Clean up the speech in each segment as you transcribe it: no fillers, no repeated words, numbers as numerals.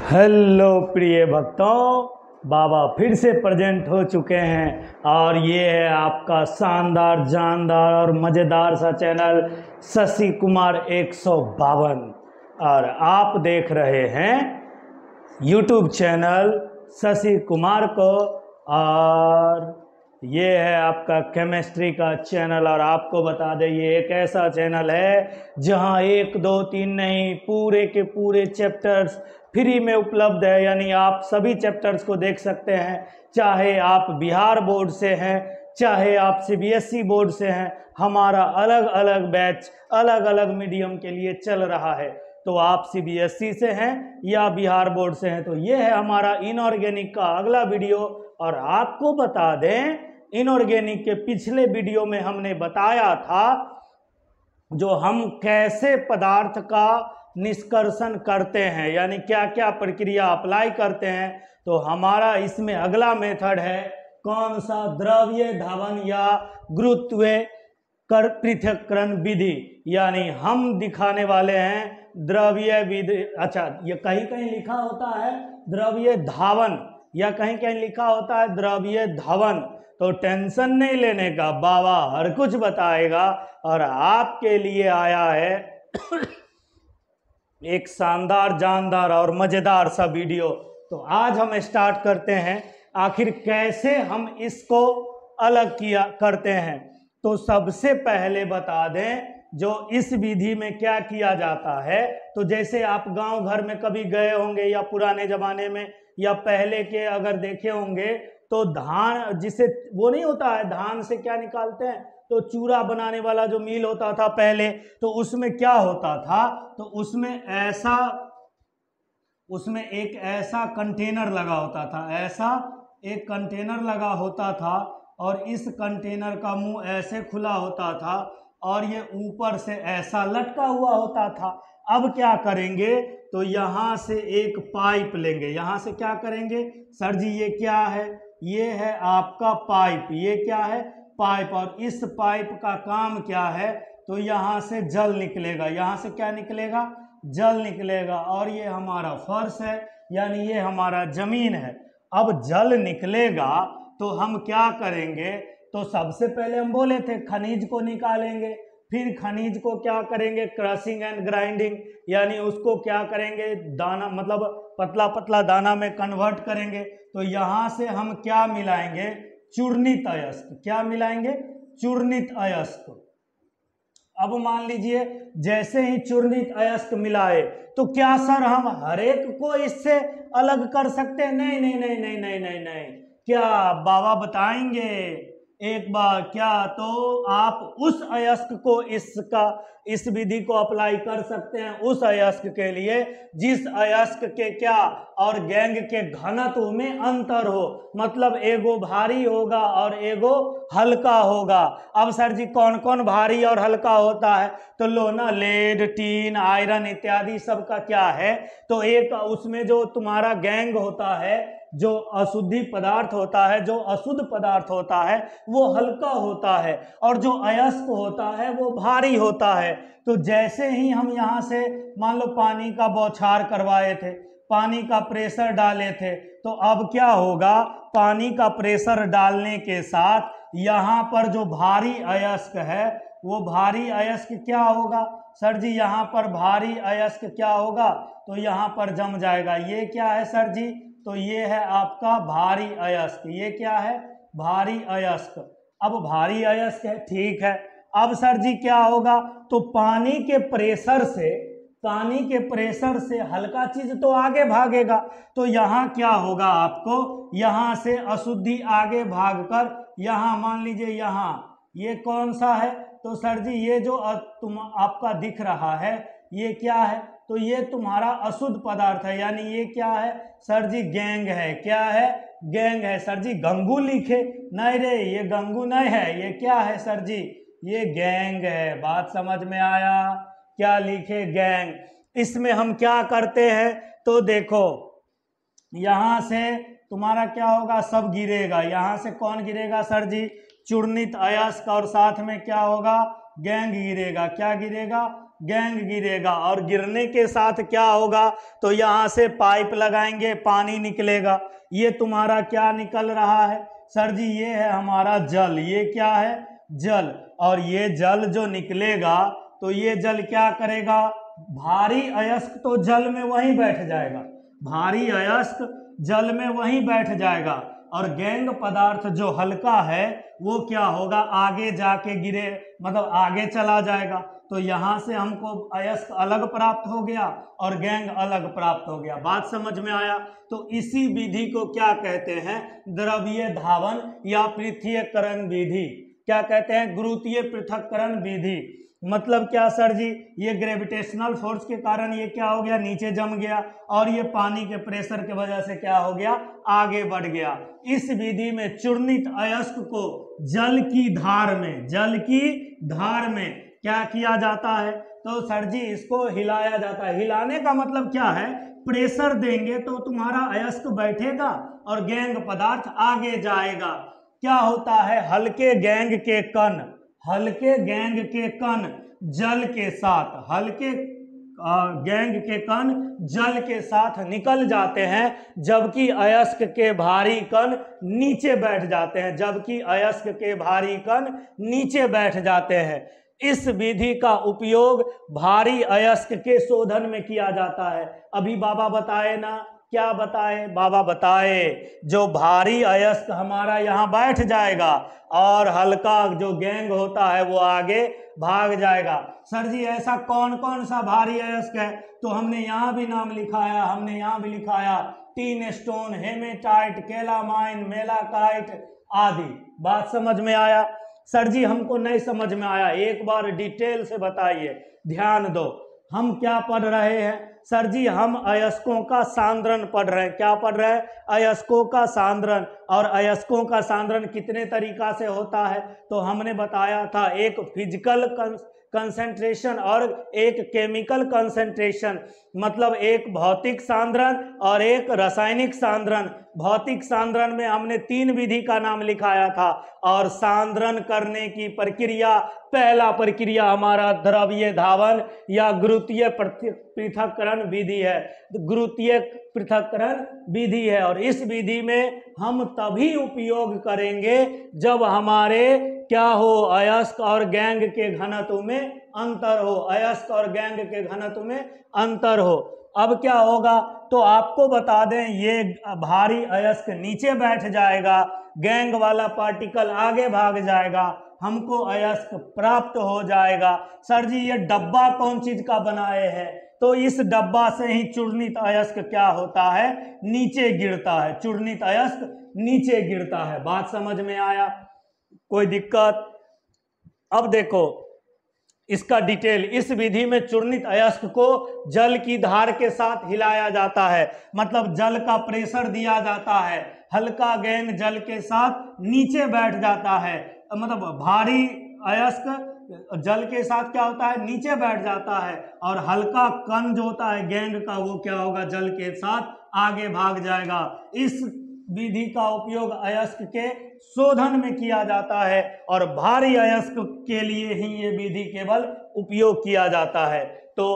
Hello प्रिय भक्तों, बाबा फिर से प्रेजेंट हो चुके हैं और ये है आपका शानदार जानदार और मज़ेदार सा चैनल शशि कुमार 152 और आप देख रहे हैं यूट्यूब चैनल शशि कुमार को। और ये है आपका केमिस्ट्री का चैनल और आपको बता दें ये एक ऐसा चैनल है जहां 1 2 3 नहीं पूरे के पूरे चैप्टर्स फ्री में उपलब्ध है। यानी आप सभी चैप्टर्स को देख सकते हैं, चाहे आप बिहार बोर्ड से हैं चाहे आप सीबीएसई बोर्ड से हैं। हमारा अलग अलग बैच अलग अलग मीडियम के लिए चल रहा है। तो आप सीबीएसई से हैं या बिहार बोर्ड से हैं तो ये है हमारा इनऑर्गेनिक का अगला वीडियो। और आपको बता दें इनऑर्गेनिक के पिछले वीडियो में हमने बताया था जो हम कैसे पदार्थ का निष्कर्षण करते हैं, यानी क्या क्या प्रक्रिया अप्लाई करते हैं। तो हमारा इसमें अगला मेथड है कौन सा, द्रव्य धावन या गुरुत्व कर पृथक्करण विधि। यानी हम दिखाने वाले हैं द्रव्य विधि। अच्छा, ये कहीं कहीं लिखा होता है द्रव्य धावन या कहीं कहीं लिखा होता है द्रव्य धवन। तो टेंशन नहीं लेने का, बाबा हर कुछ बताएगा और आपके लिए आया है एक शानदार जानदार और मजेदार सा वीडियो। तो आज हम स्टार्ट करते हैं आखिर कैसे हम इसको अलग किया करते हैं। तो सबसे पहले बता दें जो इस विधि में क्या किया जाता है। तो जैसे आप गांव घर में कभी गए होंगे या पुराने जमाने में या पहले के अगर देखे होंगे तो धान जिसे वो नहीं होता है, धान से क्या निकालते हैं तो चूरा बनाने वाला जो मिल होता था पहले, तो उसमें क्या होता था तो उसमें एक ऐसा कंटेनर लगा होता था, ऐसा एक कंटेनर लगा होता था और इस कंटेनर का मुंह ऐसे खुला होता था और ये ऊपर से ऐसा लटका हुआ होता था। अब क्या करेंगे तो यहाँ से एक पाइप लेंगे। यहाँ से क्या करेंगे सर जी, ये क्या है, ये है आपका पाइप। ये क्या है पाइप। और इस पाइप का काम क्या है तो यहाँ से जल निकलेगा। यहाँ से क्या निकलेगा, जल निकलेगा। और ये हमारा फर्श है यानी ये हमारा जमीन है। अब जल निकलेगा तो हम क्या करेंगे तो सबसे पहले हम बोले थे खनिज को निकालेंगे, फिर खनिज को क्या करेंगे क्रशिंग एंड ग्राइंडिंग, यानी उसको क्या करेंगे दाना मतलब पतला पतला दाना में कन्वर्ट करेंगे। तो यहाँ से हम क्या मिलाएंगे चूर्णित अयस्क। क्या मिलाएंगे चूर्णित अयस्क। अब मान लीजिए जैसे ही चूर्णित अयस्क मिलाए तो क्या सर हम हरेक को इससे अलग कर सकते हैं? नहीं नहीं नहीं नहीं नहीं नहीं नहीं। क्या बाबा बताएंगे एक बार क्या, तो आप उस अयस्क को इस विधि को अप्लाई कर सकते हैं उस अयस्क के लिए जिस अयस्क के क्या और गैंग के घनत्व में अंतर हो, मतलब एगो भारी होगा और एगो हल्का होगा। अब सर जी कौन कौन भारी और हल्का होता है तो लो ना, लेड टीन आयरन इत्यादि सब का क्या है तो एक उसमें जो तुम्हारा गैंग होता है, जो अशुद्धि पदार्थ होता है, जो अशुद्ध पदार्थ होता है वो हल्का होता है और जो अयस्क होता है वो भारी होता है। तो जैसे ही हम यहाँ से मान लो पानी का बौछार करवाए थे, पानी का प्रेशर डाले थे, तो अब क्या होगा पानी का प्रेशर डालने के साथ यहाँ पर जो भारी अयस्क है वो भारी अयस्क क्या होगा सर जी, यहाँ पर भारी अयस्क क्या होगा तो यहाँ पर जम जाएगा। ये क्या है सर जी तो ये है आपका भारी अयस्क। ये क्या है भारी अयस्क। अब भारी अयस्क है, ठीक है। अब सर जी क्या होगा तो पानी के प्रेशर से हल्का चीज तो आगे भागेगा। तो यहाँ क्या होगा आपको, यहाँ से अशुद्धि आगे भागकर यहाँ मान लीजिए यहाँ ये कौन सा है तो सर जी ये जो तुम आपका दिख रहा है ये क्या है तो ये तुम्हारा अशुद्ध पदार्थ है। यानी ये क्या है सर जी गैंग है। क्या है गैंग है। सर जी गंगू लिखे, नहीं रे ये गंगू नहीं है, ये क्या है सर जी ये गैंग है। बात समझ में आया, क्या लिखे गैंग। इसमें हम क्या करते हैं तो देखो यहाँ से तुम्हारा क्या होगा सब गिरेगा। यहाँ से कौन गिरेगा सर जी चूर्णित अयस्क और साथ में क्या होगा गैंग गिरेगा। क्या गिरेगा गैंग गिरेगा और गिरने के साथ क्या होगा, तो यहाँ से पाइप लगाएंगे, पानी निकलेगा। ये तुम्हारा क्या निकल रहा है सर जी, ये है हमारा जल। ये क्या है, जल। और ये जल जो निकलेगा तो ये जल क्या करेगा, भारी अयस्क तो जल में वहीं बैठ जाएगा, भारी अयस्क जल में वहीं बैठ जाएगा, और गैंग पदार्थ जो हल्का है वो क्या होगा, आगे जाके गिरे, मतलब आगे चला जाएगा। तो यहां से हमको अयस्क अलग प्राप्त हो गया और गैंग अलग प्राप्त हो गया। बात समझ में आया। तो इसी विधि को क्या कहते हैं, द्रवीय धावन या पृथक्करण विधि। क्या कहते हैं, गुरुत्वीय पृथक्करण विधि। मतलब क्या सर जी, ये ग्रेविटेशनल फोर्स के कारण ये क्या हो गया, नीचे जम गया, और ये पानी के प्रेशर की वजह से क्या हो गया, आगे बढ़ गया। इस विधि में चूर्णित अयस्क को जल की धार में, जल की धार में क्या किया जाता है, तो सर जी इसको हिलाया जाता है। हिलाने का मतलब क्या है, प्रेशर देंगे तो तुम्हारा अयस्क बैठेगा और गैंग पदार्थ आगे जाएगा। क्या होता है, हल्के गैंग के कण, हल्के गैंग के कण जल के साथ, हल्के गैंग के कण जल के साथ निकल जाते हैं, जबकि अयस्क के भारी कण नीचे बैठ जाते हैं, जबकि अयस्क के भारी कण नीचे बैठ जाते हैं। इस विधि का उपयोग भारी अयस्क के शोधन में किया जाता है। अभी बाबा बताए ना, क्या बताए बाबा, बताए जो भारी अयस्क हमारा यहाँ बैठ जाएगा और हल्का जो गैंग होता है वो आगे भाग जाएगा। सर जी ऐसा कौन कौन सा भारी अयस्क है, तो हमने यहाँ भी नाम लिखाया, हमने यहाँ भी लिखाया, tin stone, hematite, calamine, malachite आदि। बात समझ में आया। सर जी हमको नहीं समझ में आया, एक बार डिटेल से बताइए, ध्यान दो। हम क्या पढ़ रहे हैं सर जी, हम अयस्कों का सांद्रण पढ़ रहे हैं। क्या पढ़ रहे हैं, अयस्कों का सांद्रण। और अयस्कों का सांद्रण कितने तरीका से होता है, तो हमने बताया था, एक फिजिकल कंसंट्रेशन और एक केमिकल कंसंट्रेशन, मतलब एक भौतिक सांद्रण और एक रासायनिक सांद्रण। भौतिक सांद्रण में हमने 3 विधि का नाम लिखाया था, और सांद्रण करने की प्रक्रिया, पहला प्रक्रिया हमारा द्रवीय धावन या गुरुत्वीय पृथक्करण विधि है, गुरुत्वीय पृथक्करण विधि है। और इस विधि में हम तभी उपयोग करेंगे जब हमारे क्या हो, अयस्क और गैंग के घनत्व में अंतर हो, अयस्क और गैंग के घनत्व में अंतर हो। अब क्या होगा, तो आपको बता दें, ये भारी अयस्क नीचे बैठ जाएगा, गैंग वाला पार्टिकल आगे भाग जाएगा, हमको अयस्क प्राप्त हो जाएगा। सर जी ये डब्बा कौन चीज का बनाए हैं, तो इस डब्बा से ही चूर्णित अयस्क क्या होता है, नीचे गिरता है, चूर्णित अयस्क नीचे गिरता है। बात समझ में आया, कोई दिक्कत। अब देखो इसका डिटेल, इस विधि में चूर्णित अयस्क को जल की धार के साथ हिलाया जाता है, मतलब जल का प्रेशर दिया जाता है, हल्का गैंग जल के साथ नीचे बैठ जाता है, मतलब भारी अयस्क जल के साथ क्या होता है, नीचे बैठ जाता है, और हल्का कण जो होता है गैंग का वो क्या होगा, जल के साथ आगे भाग जाएगा। इस विधि का उपयोग अयस्क के शोधन में किया जाता है, और भारी अयस्क के लिए ही ये विधि केवल उपयोग किया जाता है। तो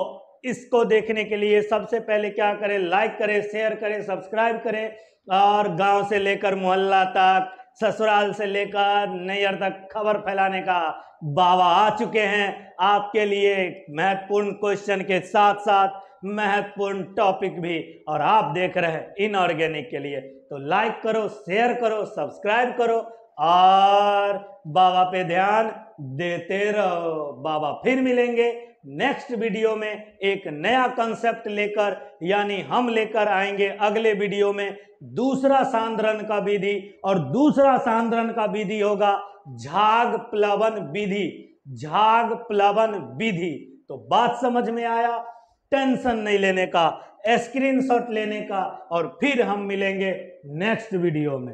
इसको देखने के लिए सबसे पहले क्या करें, लाइक करें, शेयर करें, सब्सक्राइब करें, और गांव से लेकर मोहल्ला तक, ससुराल से लेकर नैयर तक खबर फैलाने का बाबा आ चुके हैं आपके लिए, महत्वपूर्ण क्वेश्चन के साथ साथ महत्वपूर्ण टॉपिक भी, और आप देख रहे हैं इनऑर्गेनिक के लिए। तो लाइक करो, शेयर करो, सब्सक्राइब करो, और बाबा पे ध्यान देते रहो। बाबा फिर मिलेंगे नेक्स्ट वीडियो में एक नया कंसेप्ट लेकर, यानी हम लेकर आएंगे अगले वीडियो में दूसरा सांद्रण का विधि, और दूसरा सांद्रण का विधि होगा झाग प्लवन विधि, झाग प्लवन विधि। तो बात समझ में आया, टेंशन नहीं लेने का, स्क्रीनशॉट लेने का, और फिर हम मिलेंगे नेक्स्ट वीडियो में।